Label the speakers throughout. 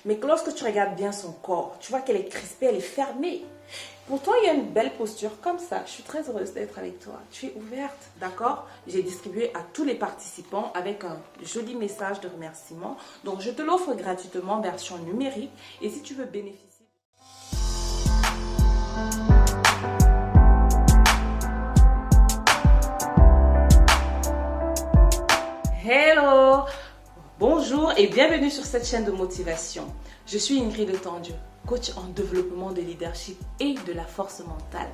Speaker 1: Mais que lorsque tu regardes bien son corps, tu vois qu'elle est crispée, elle est fermée. Pourtant, il y a une belle posture comme ça. Je suis très heureuse d'être avec toi. Tu es ouverte, d'accord? J'ai distribué à tous les participants avec un joli message de remerciement. Donc, je te l'offre gratuitement en version numérique. Et si tu veux bénéficier... Hello! Bonjour et bienvenue sur cette chaîne de motivation. Je suis Ingrid Tendieu, coach en développement de leadership et de la force mentale.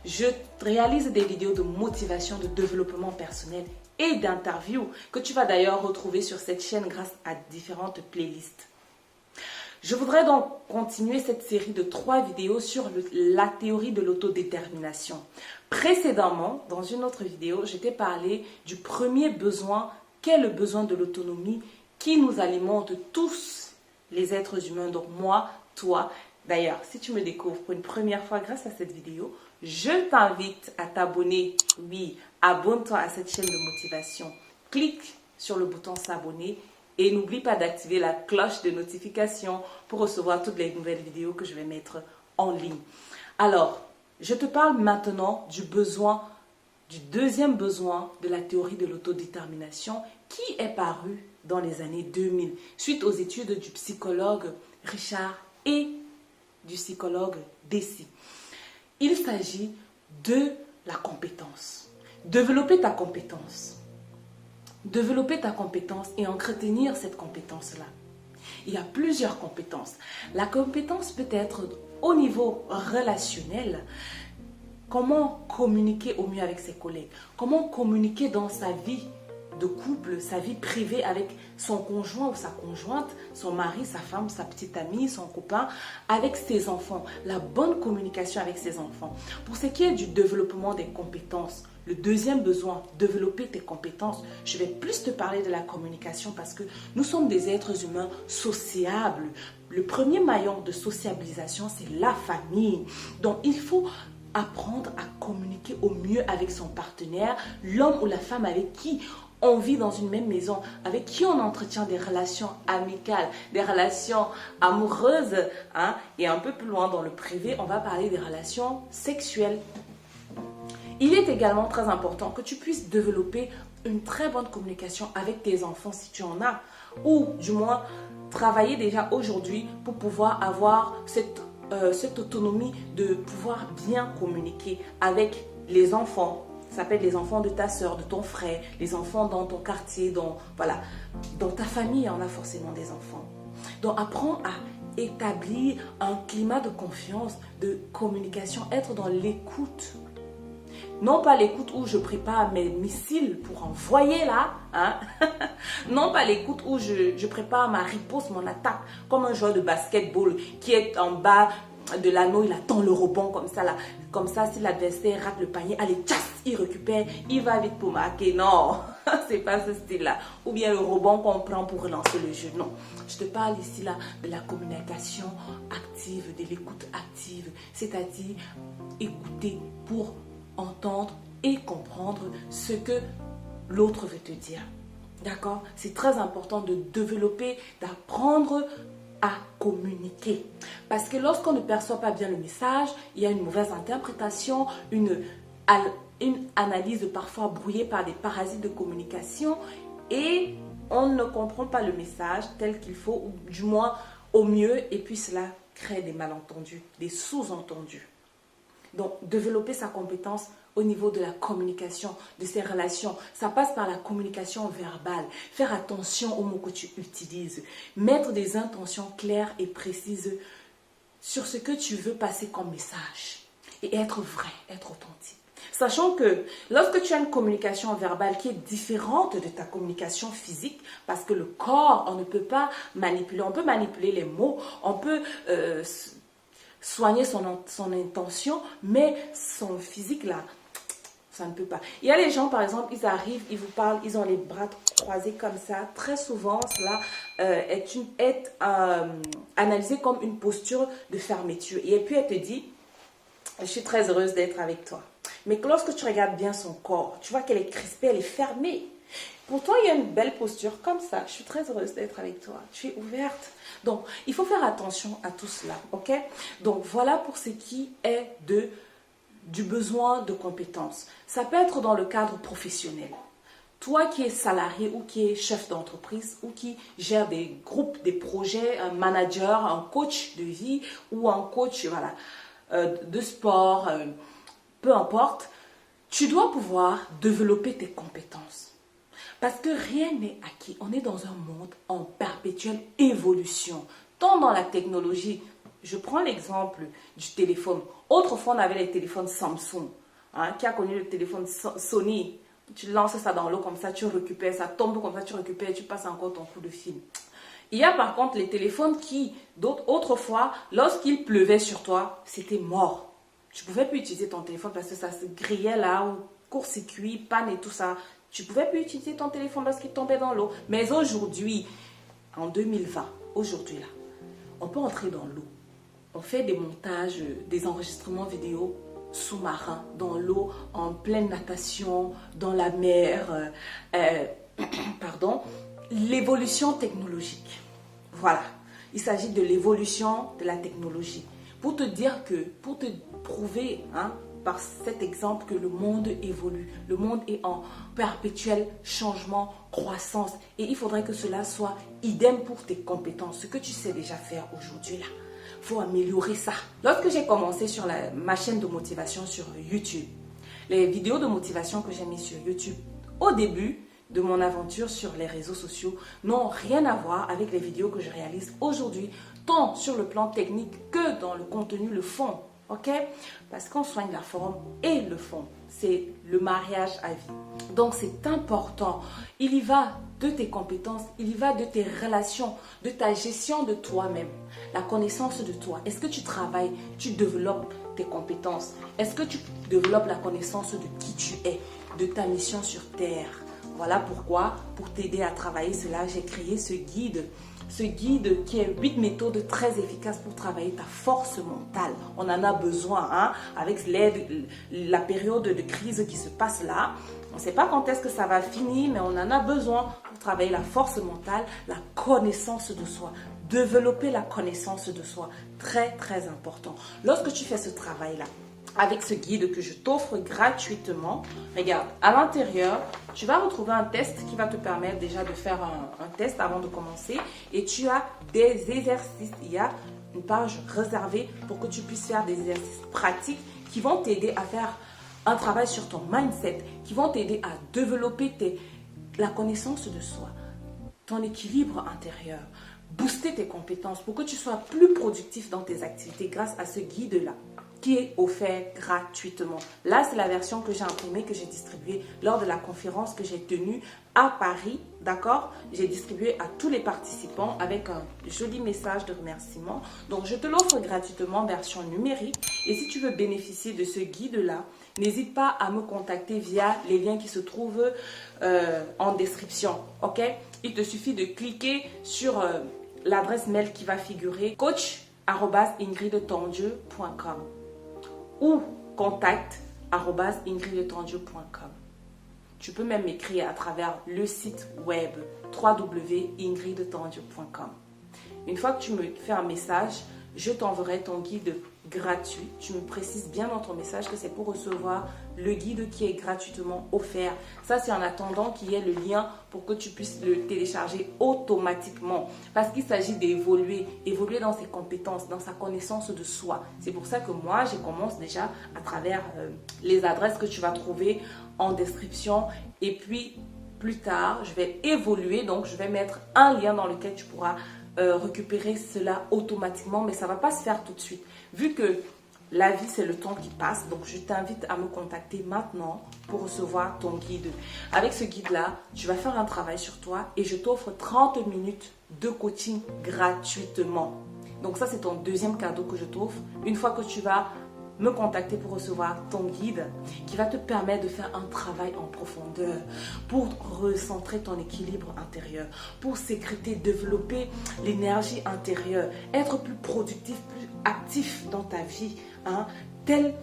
Speaker 1: Je réalise des vidéos de motivation, de développement personnel et d'interviews que tu vas d'ailleurs retrouver sur cette chaîne grâce à différentes playlists. Je voudrais donc continuer cette série de 3 vidéos sur la théorie de l'autodétermination. Précédemment, dans une autre vidéo, je t'ai parlé du premier besoin qu'est le besoin de l'autonomie qui nous alimente tous les êtres humains, donc moi, toi. D'ailleurs, si tu me découvres pour une première fois grâce à cette vidéo, je t'invite à t'abonner. Oui, abonne-toi à cette chaîne de motivation. Clique sur le bouton s'abonner et n'oublie pas d'activer la cloche de notification pour recevoir toutes les nouvelles vidéos que je vais mettre en ligne. Alors, je te parle maintenant du deuxième besoin de la théorie de l'autodétermination qui est paru dans les années 2000 suite aux études du psychologue Richard et du psychologue Deci. Il s'agit de la compétence. Développer ta compétence. Développer ta compétence et entretenir cette compétence-là. Il y a plusieurs compétences. La compétence peut être au niveau relationnel. Comment communiquer au mieux avec ses collègues? Comment communiquer dans sa vie de couple, sa vie privée avec son conjoint ou sa conjointe, son mari, sa femme, sa petite amie, son copain, avec ses enfants? La bonne communication avec ses enfants. Pour ce qui est du développement des compétences, le deuxième besoin, développer tes compétences, je vais plus te parler de la communication parce que nous sommes des êtres humains sociables. Le premier maillon de sociabilisation, c'est la famille. Donc, il faut apprendre à communiquer au mieux avec son partenaire, l'homme ou la femme avec qui on vit dans une même maison, avec qui on entretient des relations amicales, des relations amoureuses, hein, et un peu plus loin dans le privé, on va parler des relations sexuelles. Il est également très important que tu puisses développer une très bonne communication avec tes enfants si tu en as, ou du moins travailler déjà aujourd'hui pour pouvoir avoir cette autonomie de pouvoir bien communiquer avec les enfants. Ça peut être les enfants de ta soeur, de ton frère, les enfants dans ton quartier, dans ta famille, on a forcément des enfants. Donc apprends à établir un climat de confiance, de communication, être dans l'écoute. Non pas l'écoute où je prépare mes missiles pour envoyer là, hein? Non pas l'écoute où je prépare ma riposte, mon attaque, comme un joueur de basketball qui est en bas de l'anneau, il attend le rebond comme ça là. Comme ça, si l'adversaire rate le panier, allez, tchass, il récupère, il va vite pour marquer. Non, c'est pas ce style-là. Ou bien le rebond qu'on prend pour relancer le jeu. Non, je te parle ici là de la communication active, de l'écoute active. C'est-à-dire écouter pour entendre et comprendre ce que l'autre veut te dire. D'accord? C'est très important de développer, d'apprendre à communiquer. Parce que lorsqu'on ne perçoit pas bien le message, il y a une mauvaise interprétation, une analyse parfois brouillée par des parasites de communication et on ne comprend pas le message tel qu'il faut, ou du moins au mieux, et puis cela crée des malentendus, des sous-entendus. Donc, développer sa compétence au niveau de la communication, de ses relations. Ça passe par la communication verbale. Faire attention aux mots que tu utilises. Mettre des intentions claires et précises sur ce que tu veux passer comme message. Et être vrai, être authentique. Sachant que lorsque tu as une communication verbale qui est différente de ta communication physique, parce que le corps, on ne peut pas manipuler. On peut manipuler les mots, on peut soigner son intention, mais son physique là, ça ne peut pas. Il y a les gens, par exemple, ils arrivent, ils vous parlent, ils ont les bras croisés comme ça. Très souvent, cela est analysé comme une posture de fermeture. Et puis, elle te dit, je suis très heureuse d'être avec toi. Mais que lorsque tu regardes bien son corps, tu vois qu'elle est crispée, elle est fermée. Pour toi, il y a une belle posture comme ça. Je suis très heureuse d'être avec toi. Tu es ouverte. Donc, il faut faire attention à tout cela, ok? Donc, voilà pour ce qui est du besoin de compétences. Ça peut être dans le cadre professionnel. Toi qui es salarié ou qui es chef d'entreprise ou qui gère des groupes, des projets, un manager, un coach de vie ou un coach voilà, de sport, peu importe, tu dois pouvoir développer tes compétences. Parce que rien n'est acquis. On est dans un monde en perpétuelle évolution. Tant dans la technologie, je prends l'exemple du téléphone. Autrefois, on avait les téléphones Samsung. Qui a connu le téléphone Sony? Tu lances ça dans l'eau comme ça, tu récupères, ça tombe comme ça, tu récupères, tu passes encore ton coup de fil. Il y a par contre les téléphones qui, autrefois, lorsqu'il pleuvait sur toi, c'était mort. Tu ne pouvais plus utiliser ton téléphone parce que ça se grillait là, ou court-circuit, panne et tout ça. Tu ne pouvais plus utiliser ton téléphone lorsqu'il tombait dans l'eau. Mais aujourd'hui, en 2020, aujourd'hui là, on peut entrer dans l'eau. On fait des montages, des enregistrements vidéo sous-marins, dans l'eau, en pleine natation, dans la mer. Pardon. L'évolution technologique. Voilà. Il s'agit de l'évolution de la technologie. Pour te dire que, pour te prouver, par cet exemple que le monde évolue. Le monde est en perpétuel changement, croissance. Et il faudrait que cela soit idem pour tes compétences. Ce que tu sais déjà faire aujourd'hui là. Il faut améliorer ça. Lorsque j'ai commencé sur ma chaîne de motivation sur YouTube, les vidéos de motivation que j'ai mises sur YouTube, au début de mon aventure sur les réseaux sociaux, n'ont rien à voir avec les vidéos que je réalise aujourd'hui, tant sur le plan technique que dans le contenu, le fond. Ok? Parce qu'on soigne la forme et le fond. C'est le mariage à vie. Donc c'est important. Il y va de tes compétences, il y va de tes relations, de ta gestion de toi-même, la connaissance de toi. Est-ce que tu travailles, tu développes tes compétences? Est-ce que tu développes la connaissance de qui tu es, de ta mission sur Terre? Voilà pourquoi, pour t'aider à travailler cela, j'ai créé ce guide. Ce guide qui est 8 méthodes très efficaces pour travailler ta force mentale. On en a besoin, avec la période de crise qui se passe là. On ne sait pas quand est-ce que ça va finir, mais on en a besoin pour travailler la force mentale, la connaissance de soi. Développer la connaissance de soi, très très important. Lorsque tu fais ce travail-là, avec ce guide que je t'offre gratuitement, regarde, à l'intérieur, tu vas retrouver un test qui va te permettre déjà de faire un test avant de commencer. Et tu as des exercices. Il y a une page réservée pour que tu puisses faire des exercices pratiques qui vont t'aider à faire un travail sur ton mindset, qui vont t'aider à développer la connaissance de soi, ton équilibre intérieur, booster tes compétences pour que tu sois plus productif dans tes activités grâce à ce guide-là, qui est offert gratuitement. Là, c'est la version que j'ai imprimée, que j'ai distribuée lors de la conférence que j'ai tenue à Paris, d'accord? J'ai distribué à tous les participants avec un joli message de remerciement. Donc, je te l'offre gratuitement, version numérique. Et si tu veux bénéficier de ce guide-là, n'hésite pas à me contacter via les liens qui se trouvent en description, ok? Il te suffit de cliquer sur l'adresse mail qui va figurer coach@ingridtondieu.com ou contact@ingridtondieu.com. Tu peux même m'écrire à travers le site web www.ingridtondieu.com. Une fois que tu me fais un message, je t'enverrai ton guide gratuit. Tu me précises bien dans ton message que c'est pour recevoir le guide qui est gratuitement offert. Ça, c'est en attendant qu'il y ait le lien pour que tu puisses le télécharger automatiquement. Parce qu'il s'agit d'évoluer, évoluer dans ses compétences, dans sa connaissance de soi. C'est pour ça que moi, je commence déjà à travers les adresses que tu vas trouver en description. Et puis, plus tard, je vais évoluer. Donc, je vais mettre un lien dans lequel tu pourras récupérer cela automatiquement, mais ça ne va pas se faire tout de suite. Vu que la vie, c'est le temps qui passe, donc je t'invite à me contacter maintenant pour recevoir ton guide. Avec ce guide-là, tu vas faire un travail sur toi et je t'offre 30 minutes de coaching gratuitement. Donc ça, c'est ton deuxième cadeau que je t'offre. Une fois que tu vas me contacter pour recevoir ton guide qui va te permettre de faire un travail en profondeur pour recentrer ton équilibre intérieur, pour sécréter, développer l'énergie intérieure, être plus productif, plus actif dans ta vie, de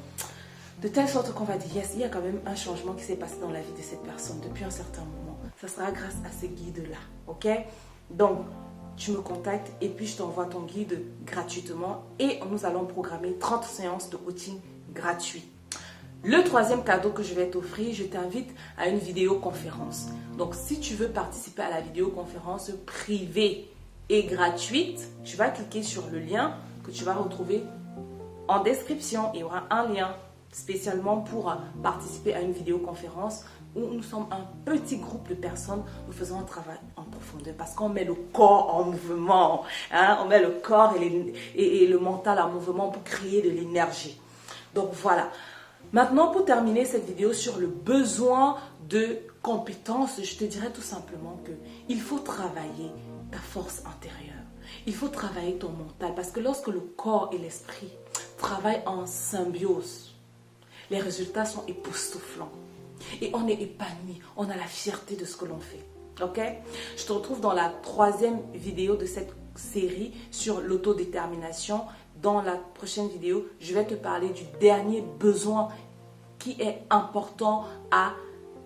Speaker 1: telle sorte qu'on va dire, yes, il y a quand même un changement qui s'est passé dans la vie de cette personne depuis un certain moment. ça sera grâce à ces guides-là, ok? Donc, tu me contactes et puis je t'envoie ton guide gratuitement et nous allons programmer 30 séances de coaching gratuit. Le troisième cadeau que je vais t'offrir, je t'invite à une vidéoconférence. Donc, si tu veux participer à la vidéoconférence privée et gratuite, tu vas cliquer sur le lien que tu vas retrouver en description. Il y aura un lien spécialement pour participer à une vidéoconférence où nous sommes un petit groupe de personnes, nous faisons un travail en profondeur parce qu'on met le corps en mouvement, hein? On met le corps et le mental en mouvement pour créer de l'énergie. Donc voilà. Maintenant, pour terminer cette vidéo sur le besoin de compétences, je te dirais tout simplement qu'il faut travailler ta force intérieure. Il faut travailler ton mental parce que lorsque le corps et l'esprit travaillent en symbiose, les résultats sont époustouflants. Et on est épanoui, on a la fierté de ce que l'on fait. Ok? Je te retrouve dans la troisième vidéo de cette série sur l'autodétermination. Dans la prochaine vidéo, je vais te parler du dernier besoin qui est important à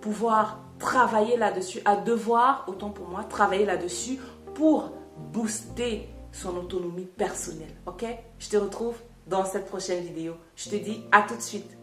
Speaker 1: pouvoir travailler là-dessus, à devoir, autant pour moi, travailler là-dessus pour booster son autonomie personnelle. Ok? Je te retrouve dans cette prochaine vidéo. Je te dis à tout de suite.